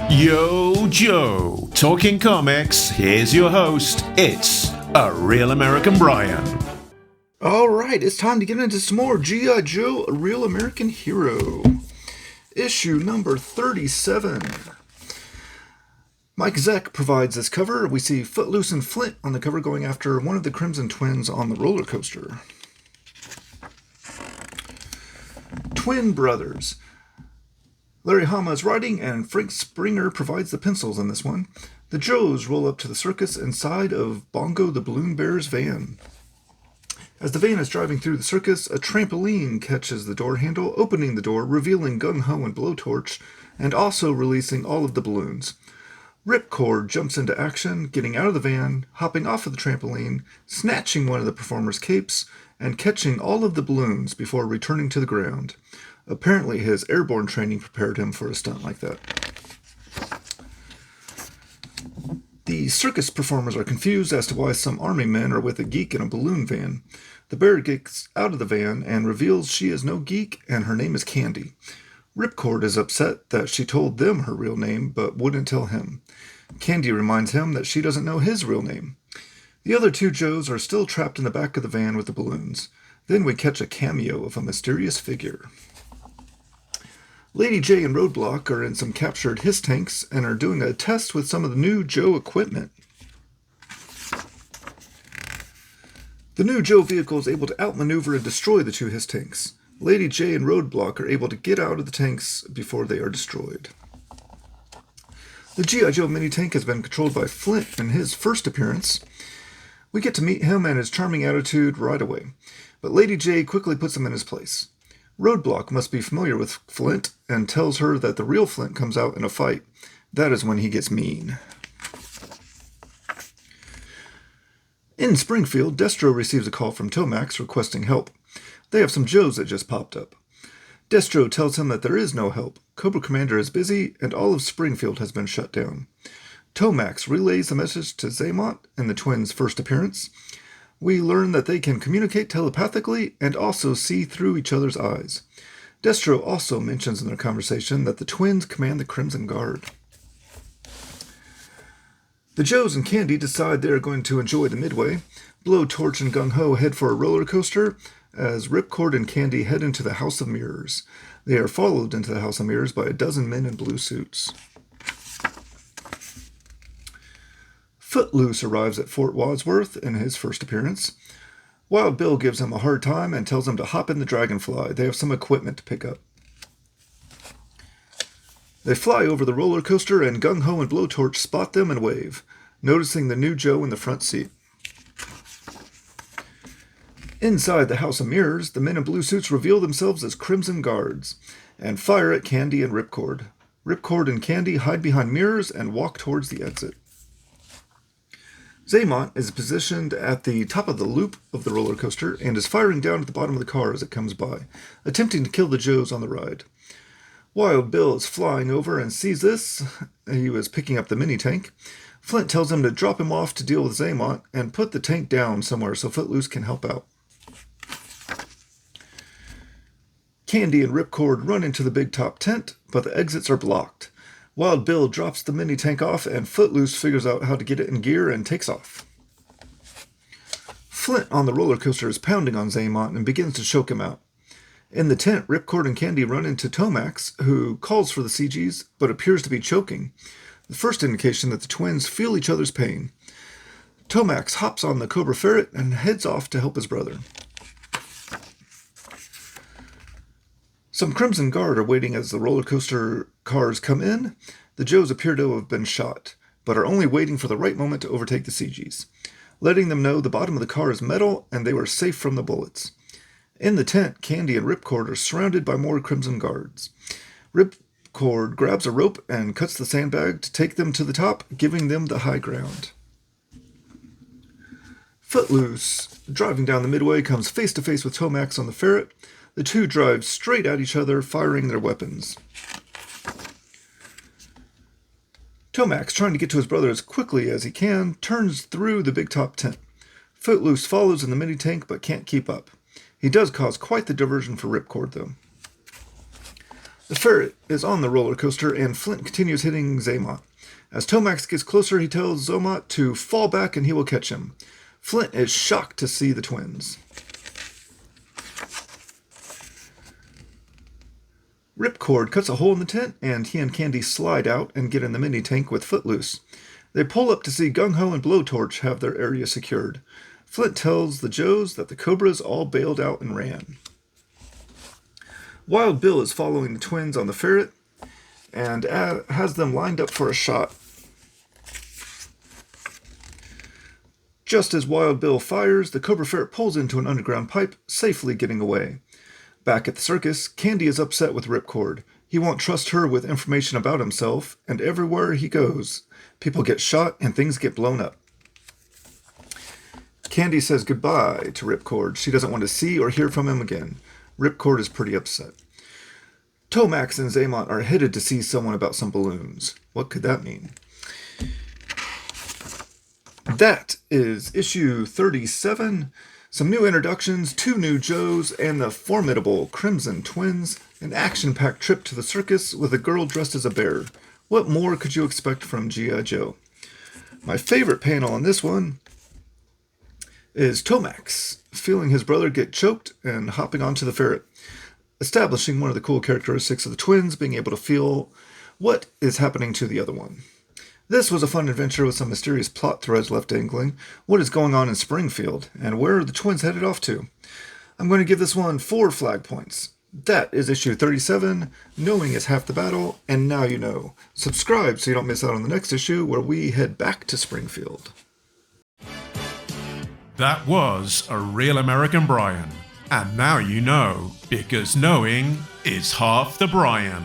Yo, Joe. Talking comics, here's your host. It's A Real American Brian. Alright, it's time to get into some more G.I. Joe, A Real American Hero. Issue number 37. Mike Zeck provides this cover. We see Footloose and Flint on the cover going after one of the Crimson Twins on the roller coaster. Twin Brothers. Larry Hama is writing, and Frank Springer provides the pencils in this one. The Joes roll up to the circus inside of Bongo the Balloon Bear's van. As the van is driving through the circus, a trampoline catches the door handle, opening the door, revealing Gung Ho and Blowtorch, and also releasing all of the balloons. Ripcord jumps into action, getting out of the van, hopping off of the trampoline, snatching one of the performers' capes, and catching all of the balloons before returning to the ground. Apparently his airborne training prepared him for a stunt like that. The circus performers are confused as to why some army men are with a geek in a balloon van. The bear gets out of the van and reveals she is no geek and her name is Candy. Ripcord is upset that she told them her real name but wouldn't tell him. Candy reminds him that she doesn't know his real name. The other two Joes are still trapped in the back of the van with the balloons. Then we catch a cameo of a mysterious figure. Lady J and Roadblock are in some captured Hiss tanks and are doing a test with some of the new Joe equipment. The new Joe vehicle is able to outmaneuver and destroy the two Hiss tanks. Lady J and Roadblock are able to get out of the tanks before they are destroyed. The G.I. Joe mini-tank has been controlled by Flint in his first appearance. We get to meet him and his charming attitude right away, but Lady J quickly puts him in his place. Roadblock must be familiar with Flint and tells her that the real Flint comes out in a fight. That is when he gets mean. In Springfield, Destro receives a call from Tomax requesting help. They have some Joes that just popped up. Destro tells him that there is no help. Cobra Commander is busy and all of Springfield has been shut down. Tomax relays the message to Xamot in the twins' first appearance. We learn that they can communicate telepathically and also see through each other's eyes. Destro also mentions in their conversation that the twins command the Crimson Guard. The Joes and Candy decide they are going to enjoy the midway. Blowtorch and Gung Ho head for a roller coaster as Ripcord and Candy head into the House of Mirrors. They are followed into the House of Mirrors by a dozen men in blue suits. Footloose arrives at Fort Wadsworth in his first appearance. Wild Bill gives him a hard time and tells him to hop in the Dragonfly. They have some equipment to pick up. They fly over the roller coaster and Gung Ho and Blowtorch spot them and wave, noticing the new Joe in the front seat. Inside the House of Mirrors, the men in blue suits reveal themselves as Crimson Guards and fire at Candy and Ripcord. Ripcord and Candy hide behind mirrors and walk towards the exit. Xamot is positioned at the top of the loop of the roller coaster and is firing down at the bottom of the car as it comes by, attempting to kill the Joes on the ride. Wild Bill is flying over and sees this. He was picking up the mini-tank. Flint tells him to drop him off to deal with Xamot and put the tank down somewhere so Footloose can help out. Candy and Ripcord run into the big top tent, but the exits are blocked. Wild Bill drops the mini-tank off, and Footloose figures out how to get it in gear and takes off. Flint on the roller coaster is pounding on Xamot and begins to choke him out. In the tent, Ripcord and Candy run into Tomax, who calls for the CGs, but appears to be choking, the first indication that the twins feel each other's pain. Tomax hops on the Cobra Ferret and heads off to help his brother. Some Crimson Guard are waiting as the roller coaster cars come in. The Joes appear to have been shot, but are only waiting for the right moment to overtake the CGs, letting them know the bottom of the car is metal and they were safe from the bullets. In the tent, Candy and Ripcord are surrounded by more Crimson Guards. Ripcord grabs a rope and cuts the sandbag to take them to the top, giving them the high ground. Footloose, driving down the midway, comes face to face with Tomax on the Ferret. The two drive straight at each other, firing their weapons. Tomax, trying to get to his brother as quickly as he can, turns through the big top tent. Footloose follows in the mini-tank but can't keep up. He does cause quite the diversion for Ripcord, though. The ferret is on the roller coaster, and Flint continues hitting Xamot. As Tomax gets closer, he tells Xamot to fall back and he will catch him. Flint is shocked to see the twins. Ripcord cuts a hole in the tent, and he and Candy slide out and get in the mini tank with Footloose. They pull up to see Gung-Ho and Blowtorch have their area secured. Flint tells the Joes that the Cobras all bailed out and ran. Wild Bill is following the twins on the ferret and has them lined up for a shot. Just as Wild Bill fires, the Cobra ferret pulls into an underground pipe, safely getting away. Back at the circus, Candy is upset with Ripcord. He won't trust her with information about himself, and everywhere he goes, people get shot and things get blown up. Candy says goodbye to Ripcord. She doesn't want to see or hear from him again. Ripcord is pretty upset. Tomax and Xamot are headed to see someone about some balloons. What could that mean? That is issue 37. Some new introductions, 2 new Joes, and the formidable Crimson Twins. An action-packed trip to the circus with a girl dressed as a bear. What more could you expect from G.I. Joe? My favorite panel on this one is Tomax feeling his brother get choked and hopping onto the ferret, establishing one of the cool characteristics of the twins being able to feel what is happening to the other one. This was a fun adventure with some mysterious plot threads left dangling. What is going on in Springfield, and where are the twins headed off to? I'm going to give this one 4 flag points. That is issue 37. Knowing is half the battle, and now you know. Subscribe so you don't miss out on the next issue where we head back to Springfield. That was A Real American Brian. And now you know, because knowing is half the Brian.